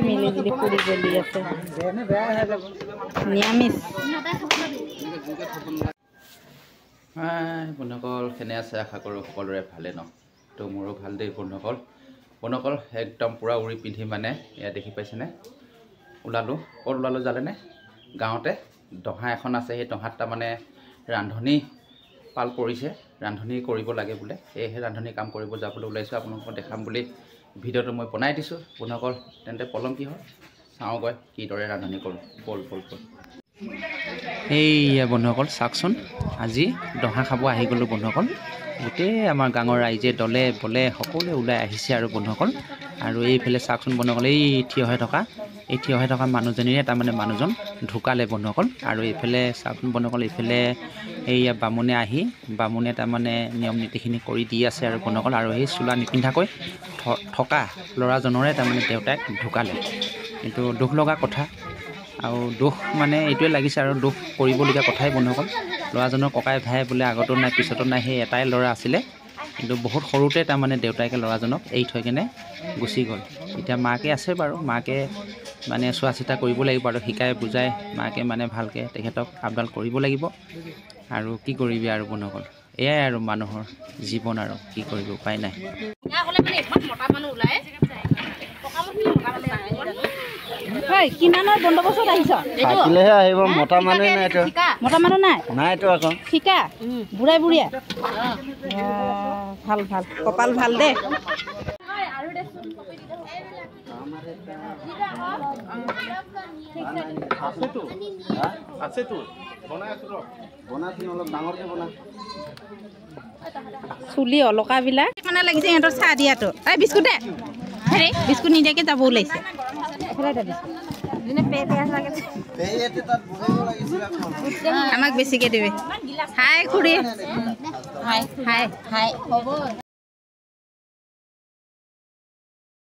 মিলি পুৰি জ্বলি আছে নিৰামিষ। বন্ধুসকল কেনে আছে আশা কৰোঁ সকলোৰে ভালে ন। তো মোৰো ভাল দেই বন্ধুসকল। বন্ধুসকল একদম পূৰা উৰি পিন্ধি মানে এয়া দেখি পাইছেনে ওলালোঁ। ক'ত ওলালোঁ জানেনে? গাঁৱতে দহা এখন আছে। সেই দহাত তাৰমানে ৰান্ধনি পাল পৰিছে, ৰান্ধনি কৰিব লাগে বোলে। সেয়েহে ৰান্ধনি কাম কৰিব যাবলৈ ওলাইছোঁ। আপোনালোকক দেখাম বুলি ভিডিঅ'টো মই বনাই দিছোঁ বন্ধুসকল। তেন্তে পলম কি হয় চাওঁগৈ কিদৰে ৰান্ধনি কৰোঁ। বল এইয়া বন্ধুসকল চাওকচোন, আজি দহা খাব আহি গ'লোঁ বন্ধুসকল। গোটেই আমাৰ গাঁৱৰ ৰাইজে দলে বলে সকলোৱে ওলাই আহিছে আৰু বন্ধুসকল। আৰু এইফালে চাওকচোন বন্ধুসকল, এই থিয় হৈ থকা মানুহজনীৰে তাৰমানে মানুহজন ঢুকালে বন্ধুসকল। আৰু এইফালে চাওকচোন বন্ধুসকল, এইফালে এইয়া বামুণে তাৰমানে নিয়ম নীতিখিনি কৰি দি আছে আৰু বন্ধুসকল। আৰু সেই চোলা নিপিন্ধাকৈ থকা ল'ৰাজনৰে তাৰমানে দেউতাক ঢুকালে। কিন্তু দুখ লগা কথা আৰু দুখ মানে এইটোৱে লাগিছে আৰু দুখ কৰিবলগীয়া কথাই বন্ধুসকল। ল'ৰাজনৰ ককাই ভাই বোলে আগতো নাই পিছতো নাই, সেই এটাই ল'ৰা আছিলে। কিন্তু বহুত সৰুতে তাৰমানে দেউতাকে ল'ৰাজনক এৰি থৈ কেনে গুচি গ'ল। এতিয়া মাকে আছে বাৰু, মাকে মানে চোৱা চিতা কৰিব লাগিব আৰু শিকাই বুজাই মাকে মানে ভালকৈ তেখেতক আপডাল কৰিব লাগিব। আৰু কি কৰিবি আৰু বন্ধুসকল, এয়াই আৰু মানুহৰ জীৱন আৰু কি কৰিব, উপায় নাই। কিমানৰ বন্দোবস্ত আহিছ? থাকিলেহে আহিব, মতা মানুহ নাইতো। মতা মানুহ নাইতো আকৌ। শিকা বুঢ়াই বুঢ়ীয়া। ভাল ভাল, কপাল ভাল দে। চুলি অলকাবিলাক মানে লাগিছে সিহঁতৰ চাহ দিয়াটো। এই বিস্কুট দে, হেৰি বিস্কুট নিদিয়াকৈ যাব ওলাইছে। আমাক বেছিকৈ দিবি। হাই খুৰী, হাই হাই হাই